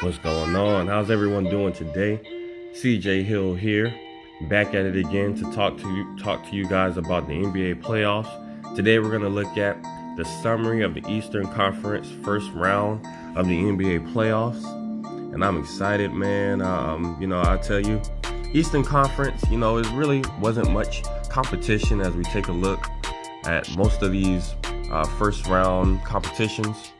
What's going on? How's everyone doing today? CJ Hill here, back at it again to talk to you guys about the NBA playoffs. Today we're going to look at the summary of the Eastern Conference first round of the NBA playoffs, and I'm excited, man. I tell you, Eastern Conference, it really wasn't much competition as we take a look at most of these first round competitions.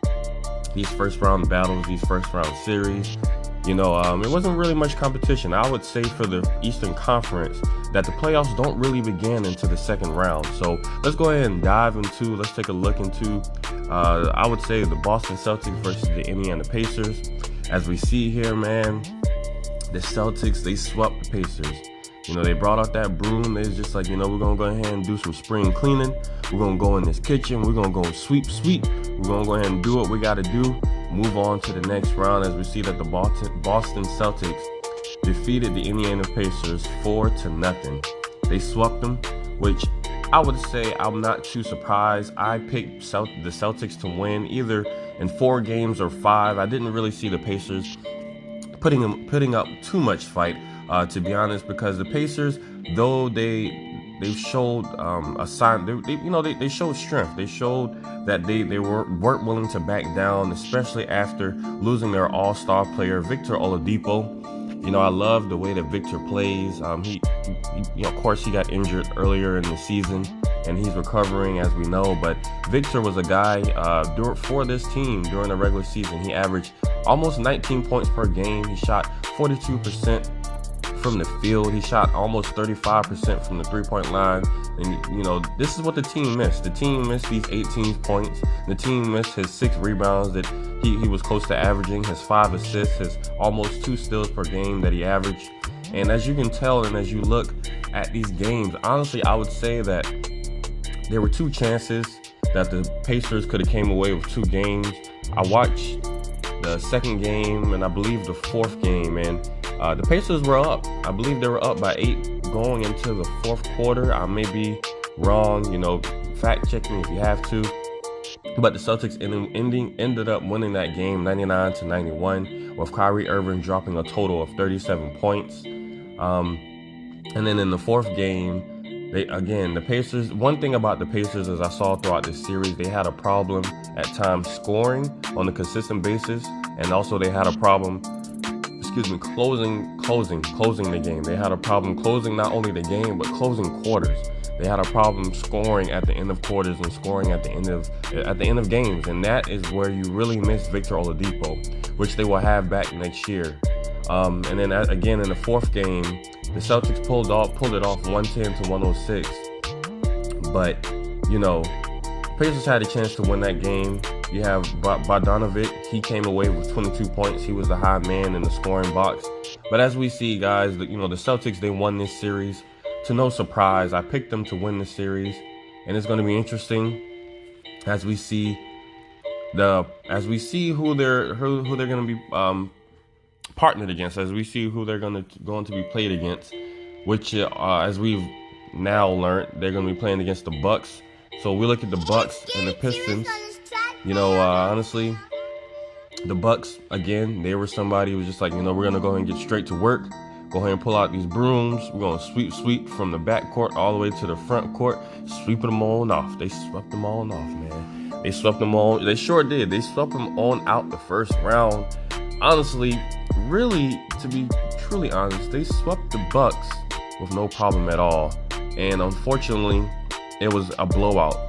These first round battles, these first round series, it wasn't really much competition. I would say for the Eastern Conference that the playoffs don't really begin into the second round. So let's go ahead and let's take a look into, I would say, the Boston Celtics versus the Indiana Pacers. As we see here, man, the Celtics, they swept the Pacers. They brought out that broom. They was just like, we're going to go ahead and do some spring cleaning. We're going to go in this kitchen. We're going to go sweep. We're going to go ahead and do what we got to do. Move on to the next round as we see that the Boston Celtics defeated the Indiana Pacers 4-0. They swept them, which I would say I'm not too surprised. I picked the Celtics to win either in 4 games or 5. I didn't really see the Pacers putting up too much fight. To be honest, because the Pacers, though they showed a sign, they showed strength. They showed that they weren't willing to back down, especially after losing their all-star player Victor Oladipo. I love the way that Victor plays. He of course, he got injured earlier in the season, and he's recovering, as we know. But Victor was a guy for this team during the regular season. He averaged almost 19 points per game. He shot 42% from the field. He shot almost 35% from the three-point line. And, this is what the team missed. The team missed these 18 points. The team missed his 6 rebounds that he was close to averaging, his 5 assists, his almost 2 steals per game that he averaged. And as you can tell, and as you look at these games, honestly, I would say that there were 2 chances that the Pacers could have came away with 2 games. I watched the second game and I believe the 4th game, and the Pacers were up. I believe they were up by 8 going into the 4th quarter. I may be wrong, fact check me if you have to. But the Celtics ended up winning that game 99-91, with Kyrie Irving dropping a total of 37 points. And then in the 4th game, the Pacers, one thing about the Pacers, as I saw throughout this series, they had a problem at times scoring on a consistent basis, and also they had a problem closing the game. They had a problem closing not only the game, but closing quarters. They had a problem scoring at the end of quarters and scoring at the end of games, and that is where you really miss Victor Oladipo, which they will have back next year. And then again in the 4th game, the Celtics pulled it off 110-106. But Pacers had a chance to win that game. You have Bogdanovic. He came away with 22 points. He was the high man in the scoring box. But as we see, guys, the Celtics, they won this series. To no surprise, I picked them to win the series, and it's going to be interesting as we see who they're going to be partnered against, as we see who they're going to be played against, which as we've now learned, they're going to be playing against the Bucks. So we look at the Bucks and the Pistons. Honestly, the Bucks, again, they were somebody who was just like, we're going to go ahead and get straight to work. Go ahead and pull out these brooms. We're going to sweep from the back court all the way to the front court. Sweep them on off. They swept them all off, man. They swept them on. They sure did. They swept them on out the first round. Honestly, really, to be truly honest, they swept the Bucks with no problem at all. And unfortunately, it was a blowout.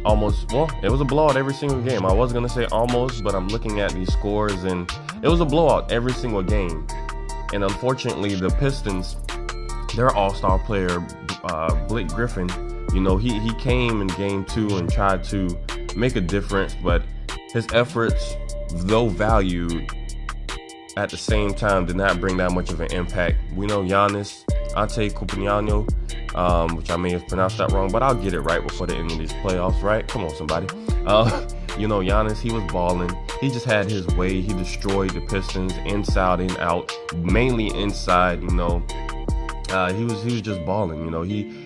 It was a blowout every single game. I was going to say almost, but I'm looking at these scores, and it was a blowout every single game. And unfortunately, the Pistons, their all-star player, Blake Griffin, he came in game 2 and tried to make a difference, but his efforts, though valued, at the same time did not bring that much of an impact. We know Giannis Antetokounmpo, which I may have pronounced that wrong, but I'll get it right before the end of these playoffs, right? Come on, somebody. Giannis, he was balling. He just had his way. He destroyed the Pistons inside and out, mainly inside. He was just balling.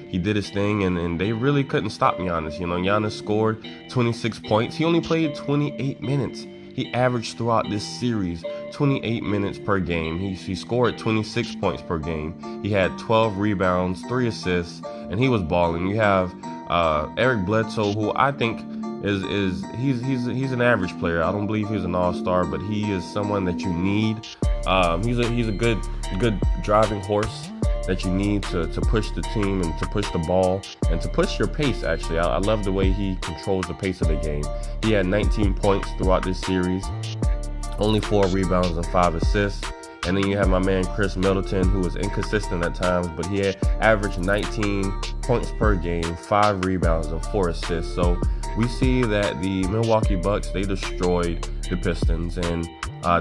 he did his thing, and they really couldn't stop Giannis. Giannis scored 26 points. He only played 28 minutes. He averaged throughout this series 28 minutes per game. He scored 26 points per game. He had 12 rebounds, 3 assists, and he was balling. You have Eric Bledsoe, who I think he's an average player. I don't believe he's an all-star, but he is someone that you need. He's a good driving horse that you need to push the team and to push the ball and to push your pace. Actually, I love the way he controls the pace of the game. He had 19 points throughout this series, only 4 rebounds and 5 assists. And then you have my man Chris Middleton, who was inconsistent at times, but he had averaged 19 points per game, 5 rebounds and 4 assists. So we see that the Milwaukee Bucks, they destroyed the Pistons, and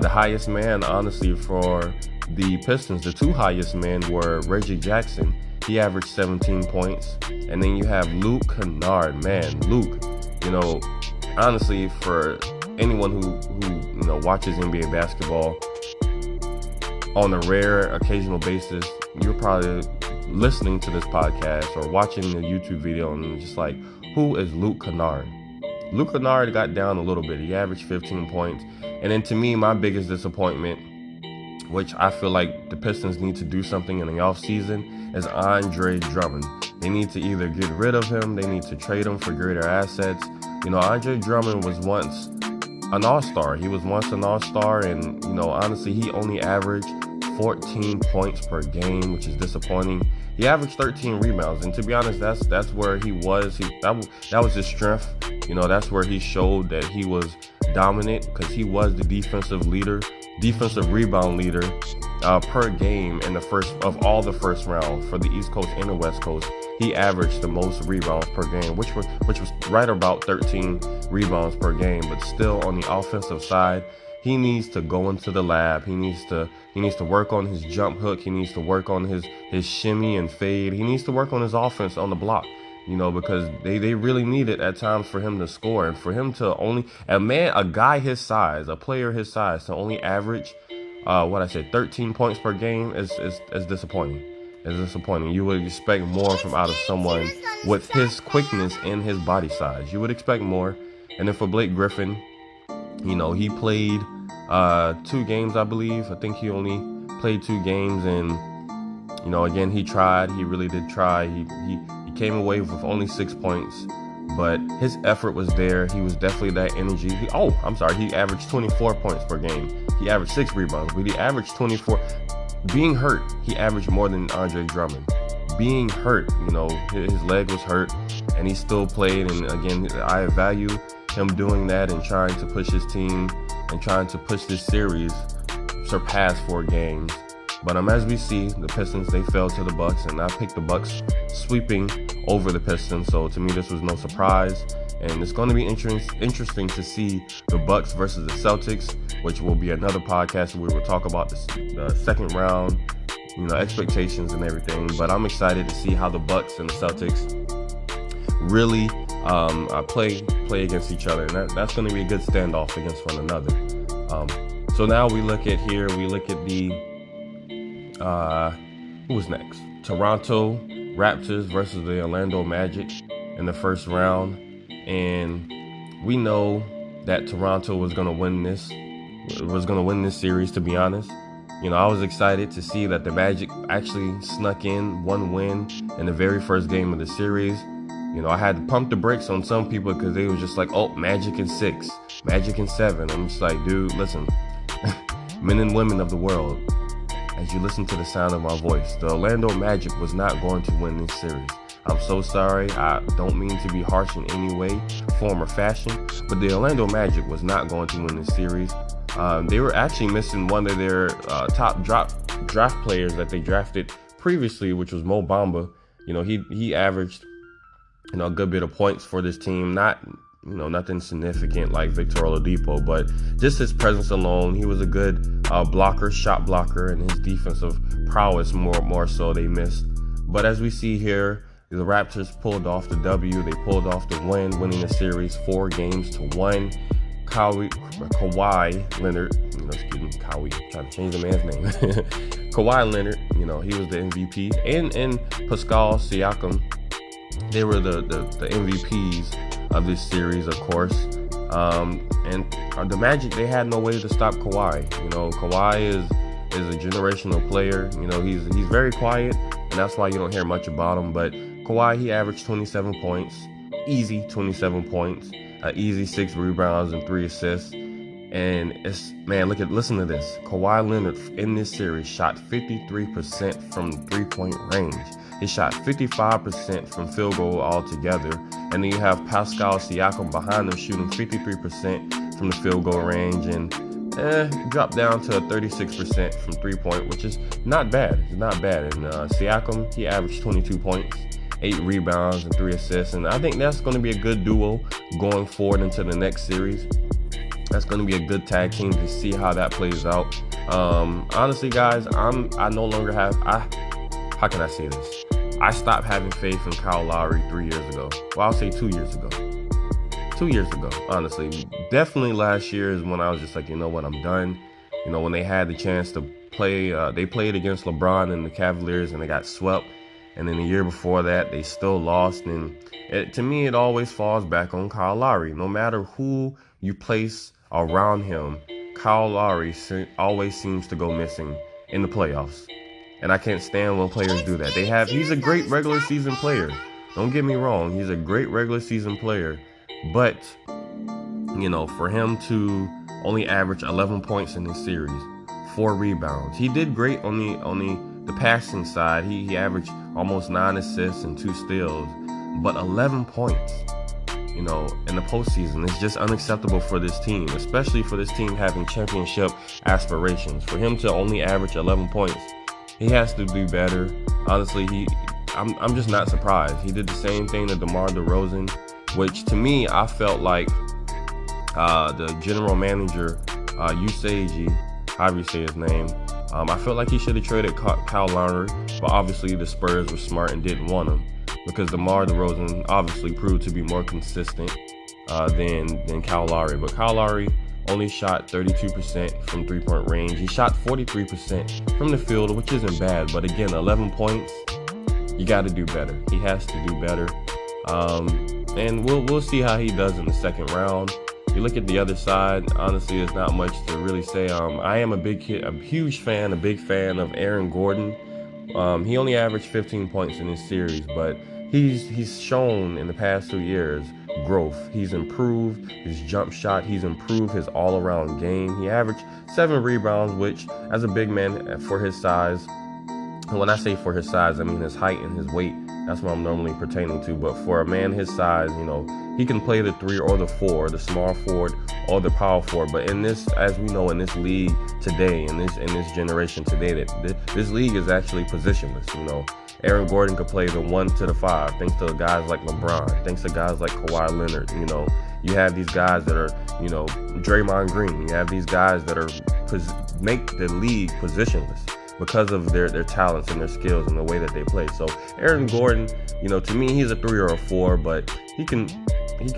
the highest man, honestly, for the Pistons, the 2 highest men were Reggie Jackson. He averaged 17 points. And then you have Luke Kennard. Man, Luke, honestly, for anyone who watches NBA basketball on a rare occasional basis, you're probably listening to this podcast or watching the YouTube video and just like, who is Luke Kennard? Luke Kennard got down a little bit. He averaged 15 points. And then to me, my biggest disappointment, which I feel like the Pistons need to do something in the offseason, is Andre Drummond. They need to either get rid of him, they need to trade him for greater assets. Andre Drummond was once an all-star. He was once an all-star, and, honestly, he only averaged 14 points per game, which is disappointing. He averaged 13 rebounds, and to be honest, that's where he was. That was his strength. That's where he showed that he was dominant, because he was the defensive rebound leader per game in all the first round for the East Coast and the West Coast. He averaged the most rebounds per game, which was right about 13 rebounds per game. But still, on the offensive side, he needs to go into the lab. He needs to work on his jump hook. He needs to work on his shimmy and fade. He needs to work on his offense on the block, because they really need it at times for him to score, and for him to a guy his size, a player his size, to only average 13 points per game is disappointing. It's disappointing. You would expect more from out of someone with his quickness and his body size. You would expect more. And then for Blake Griffin, he played 2 games, I believe. I think he only played 2 games, and again, he tried. He really did try. He came away with only 6 points, but his effort was there. He was definitely that energy. He averaged 24 points per game. He averaged 6 rebounds, but he averaged 24. Being hurt, he averaged more than Andre Drummond. Being hurt, his leg was hurt, and he still played. And again, I value him doing that and trying to push his team and trying to push this series surpass 4 games. But as we see, the Pistons, they fell to the Bucks, and I picked the Bucks sweeping over the Pistons. So to me, this was no surprise. And it's going to be interesting to see the Bucks versus the Celtics, which will be another podcast where we will talk about the second round, expectations and everything. But I'm excited to see how the Bucks and the Celtics really play against each other, and that's going to be a good standoff against one another. So now we look at the who's next? Toronto Raptors versus the Orlando Magic in the first round. And we know that Toronto was going to win this series, to be honest. I was excited to see that the Magic actually snuck in 1 win in the very first game of the series. I had to pump the brakes on some people because they were just like, oh, Magic in 6, Magic in 7. I'm just like, dude, listen, men and women of the world, as you listen to the sound of my voice, the Orlando Magic was not going to win this series. I'm so sorry. I don't mean to be harsh in any way, form, or fashion, but the Orlando Magic was not going to win this series. They were actually missing one of their top draft players that they drafted previously, which was Mo Bamba. He averaged a good bit of points for this team. Not nothing significant like Victor Oladipo, but just his presence alone. He was a good shot blocker, and his defensive prowess more so they missed. But as we see here, the Raptors pulled off the W. They pulled off the win, winning the series 4-1. Kawhi Leonard, trying to change the man's name. Kawhi Leonard, he was the MVP, and Pascal Siakam, They were the MVPs of this series, of course. And the Magic, they had no way to stop Kawhi. You know, Kawhi is a generational player. You know, he's very quiet, and that's why you don't hear much about him. But Kawhi, he averaged 27 points, easy 27 points, easy 6 rebounds and 3 assists. And listen to this. Kawhi Leonard in this series shot 53% from the 3-point range. He shot 55% from field goal altogether. And then you have Pascal Siakam behind him shooting 53% from the field goal range, and dropped down to 36% from 3-point, which is not bad. It's not bad. And Siakam, he averaged 22 points, 8 rebounds, and 3 assists. And I think that's going to be a good duo going forward into the next series. That's going to be a good tag team to see how that plays out. Honestly, guys, I no longer have. How can I say this? I stopped having faith in Kyle Lowry 3 years ago. Well, I'll say 2 years ago. 2 years ago, honestly. Definitely last year is when I was just like, you know what, I'm done. You know, when they had the chance to play, they played against LeBron and the Cavaliers and they got swept. And then the year before that, they still lost. And to me, it always falls back on Kyle Lowry. No matter who you place around him, Kyle Lowry always seems to go missing in the playoffs. And I can't stand when players do that. He's a great regular season player. Don't get me wrong. He's a great regular season player. But, you know, for him to only average 11 points in this series, 4 rebounds. He did great on the passing side. He averaged almost 9 assists and 2 steals. But 11 points, you know, in the postseason is just unacceptable for this team, especially for this team having championship aspirations. For him to only average 11 points, he has to do better. Honestly, I'm just not surprised. He did the same thing to DeMar DeRozan, which to me, I felt like the general manager, Usagi, however you say his name, I felt like he should have traded Kyle Lowry, but obviously the Spurs were smart and didn't want him because DeMar DeRozan obviously proved to be more consistent than Kyle Lowry. But Kyle Lowry only shot 32% from 3-point range. He shot 43% from the field, which isn't bad. But again, 11 points, you got to do better. He has to do better. And we'll see how he does in the second round. You look at the other side, honestly, there's not much to really say. I am a big fan of Aaron Gordon. He only averaged 15 points in this series, but he's shown in the past 2 years growth. He's improved his jump shot. He's improved his all-around game. He averaged 7 rebounds, which as a big man for his size, and when I say for his size, I mean his height and his weight. That's what I'm normally pertaining to. But for a man his size, you know, he can play the 3 or the 4, the small forward or the power forward. But in this, as we know, in this league today, in this generation today, that this league is actually positionless. You know, Aaron Gordon could play the 1 to the 5, thanks to guys like LeBron, thanks to guys like Kawhi Leonard. You know, you have these guys that are, you know, Draymond Green. You have these guys that are make the league positionless because of their talents and their skills and the way that they play. So Aaron Gordon, you know, to me, he's a 3 or a 4, but he can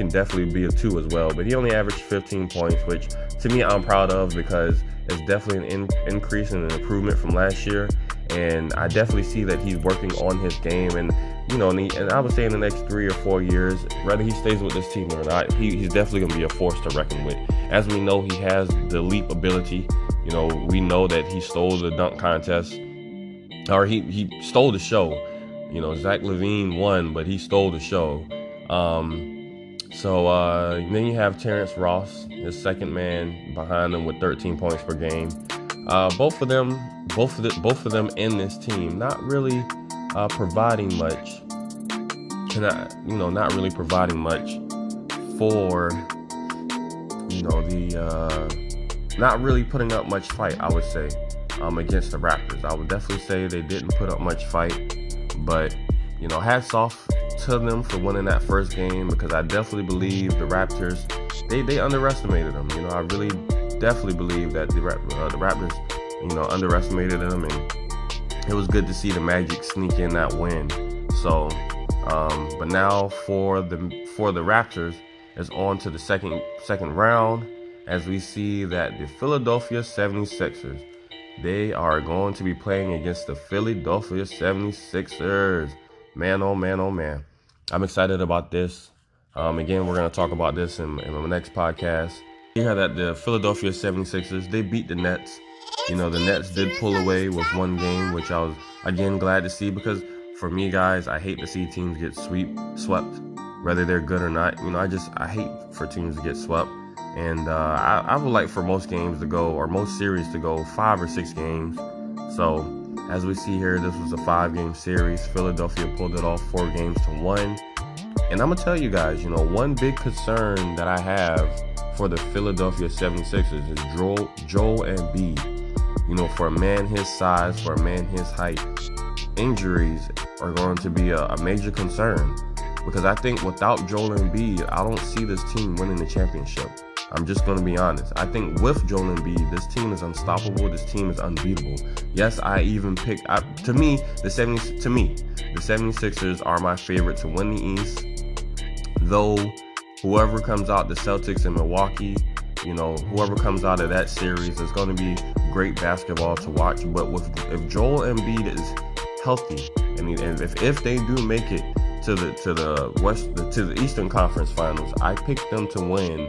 definitely be a 2 as well. But he only averaged 15 points, which to me I'm proud of because it's definitely an increase and an improvement from last year. And I definitely see that he's working on his game. And, you know, and I would say in the next 3 or 4 years, whether he stays with this team or not, he's definitely going to be a force to reckon with. As we know, he has the leap ability. You know, we know that he stole the dunk contest, or he stole the show. You know, Zach LaVine won, but he stole the show. So then you have Terrence Ross, his second man behind him with 13 points per game. Both of them in this team, not really providing much. Not really providing much for, you know, not really putting up much fight, I would say, against the Raptors. I would definitely say they didn't put up much fight, but, you know, hats off to them for winning that first game, because I definitely believe the Raptors, they underestimated them. You know, I really definitely believe that the Raptors, you know, underestimated them, and it was good to see the Magic sneak in that win. So, but now for the Raptors, it's on to the second round, as we see that the Philadelphia 76ers, they are going to be playing against the Philadelphia 76ers. Man, oh man, oh man. I'm excited about this. Again, we're going to talk about this in my next podcast. Here that the Philadelphia 76ers, they beat the Nets. The Nets did pull away with one game, which I was, again, glad to see, because for me, guys, I hate to see teams get swept, whether they're good or not. I hate for teams to get swept. And I would like for most games to go, or most series to go 5 or 6 games. So as we see here, this was a 5-game series. Philadelphia pulled it off 4 games to 1. And I'm going to tell you guys, one big concern that I have for the Philadelphia 76ers is Joel Embiid. For a man his size, for a man his height, injuries are going to be a major concern. Because I think without Joel Embiid, I don't see this team winning the championship. I'm just going to be honest. I think with Joel Embiid, this team is unstoppable. This team is unbeatable. Yes, I even picked. To me, the 76ers are my favorite to win the East. Though, whoever comes out, the Celtics and Milwaukee, whoever comes out of that series is going to be great basketball to watch. But if Joel Embiid is healthy, and if they do make it to the Eastern Conference Finals, I picked them to win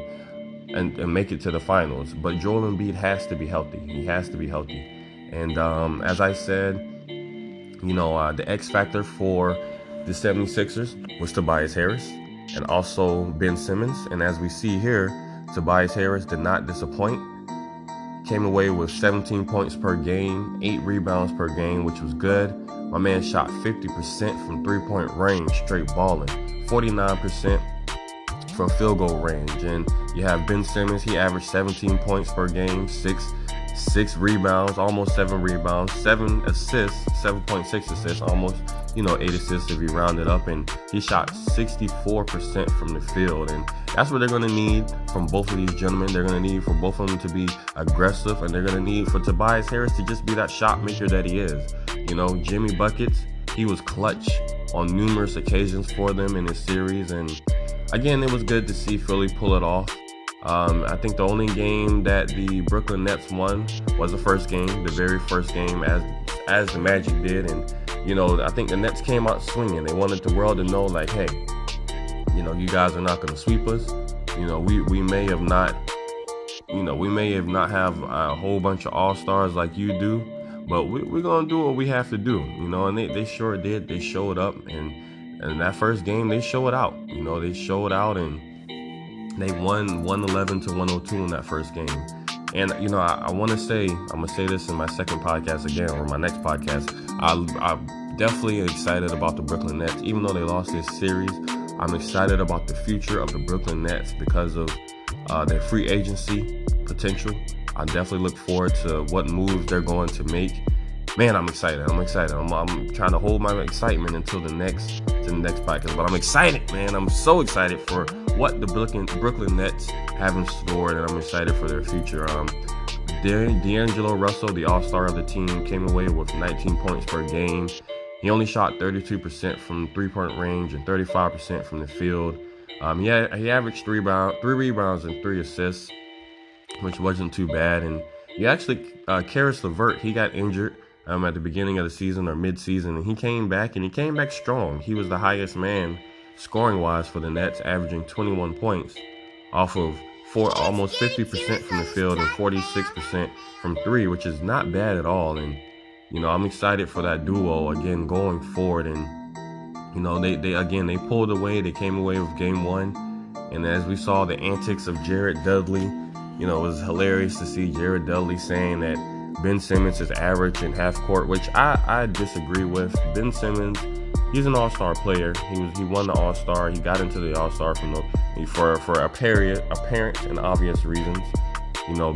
and make it to the finals. But Joel Embiid has to be healthy. He has to be healthy. And as I said, the X factor for the 76ers was Tobias Harris and also Ben Simmons. And as we see here, Tobias Harris did not disappoint. Came away with 17 points per game, 8 rebounds per game, which was good. My man shot 50% from three-point range, straight balling, 49% from field goal range. And you have Ben Simmons, he averaged 17 points per game, 6 rebounds, almost 7 rebounds, 7 assists, 7.6 assists, almost 8 assists if you round it up. And he shot 64% from the field. And that's what they're going to need from both of these gentlemen. They're going to need for both of them to be aggressive, and they're going to need for Tobias Harris to just be that shot maker that he is. Jimmy Buckets, he was clutch on numerous occasions for them in this series. And again, it was good to see Philly pull it off. I think the only game that the Brooklyn Nets won was the first game, the very first game, as the Magic did. And I think the Nets came out swinging. They wanted the world to know, like, hey, you guys are not going to sweep us. We may have not have a whole bunch of all-stars like you do, but we're going to do what we have to do. And they sure did. They showed up, and that first game, they showed out. They showed out, and they won 111 to 102 in that first game. And I want to say, I'm gonna say this in my second podcast again, or my next podcast. I'm definitely excited about the Brooklyn Nets, even though they lost this series. I'm excited about the future of the Brooklyn Nets because of their free agency potential. I definitely look forward to what moves they're going to make. Man, I'm excited. I'm trying to hold my excitement until the next podcast. But I'm excited, man. I'm so excited for what the Brooklyn Nets have in store, and I'm excited for their future. D'Angelo Russell, the all-star of the team, came away with 19 points per game. He only shot 32% from three-point range and 35% from the field. He averaged 3 rebounds and 3 assists, which wasn't too bad. And he actually, Karis LeVert, he got injured at the beginning of the season or mid-season, and he came back strong. He was the highest man scoring-wise for the Nets, averaging 21 points off of almost 50% from the field and 46% from 3, which is not bad at all. And I'm excited for that duo again going forward. And they pulled away. They came away with game 1, and as we saw the antics of Jared Dudley, it was hilarious to see Jared Dudley saying that Ben Simmons is average in half court, which I disagree with. Ben Simmons, he's an all-star player. He won the all-star. He got into the all-star for apparent and obvious reasons.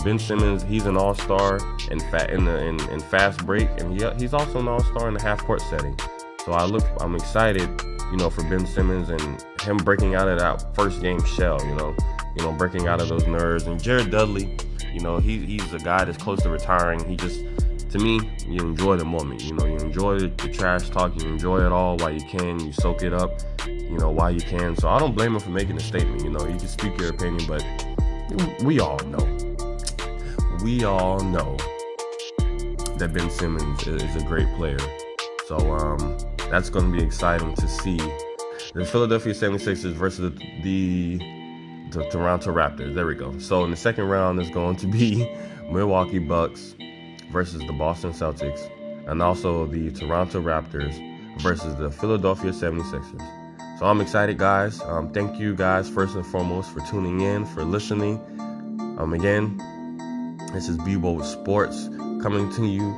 Ben Simmons, he's an all-star in fast break, and he's also an all-star in the half-court setting. So I'm excited, for Ben Simmons and him breaking out of that first game shell, breaking out of those nerves. And Jared Dudley, he's a guy that's close to retiring. He just, to me, you enjoy the moment. You enjoy the trash talk. You enjoy it all while you can. You soak it up, while you can. So I don't blame him for making a statement. You can speak your opinion, but we all know that Ben Simmons is a great player. So that's going to be exciting to see. the Philadelphia 76ers versus the Toronto Raptors. There we go. So in the second round is going to be Milwaukee Bucks versus the Boston Celtics, and also the Toronto Raptors versus the Philadelphia 76ers. So I'm excited, guys. Thank you guys first and foremost for tuning in, for listening. Again, this is Bebo with Sports, coming to you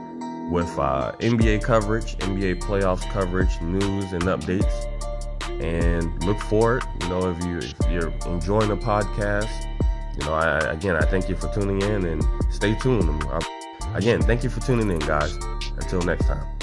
with NBA coverage, NBA playoffs coverage, news and updates. And look forward, if you're enjoying the podcast, I thank you for tuning in, and stay tuned. Again, thank you for tuning in, guys. Until next time.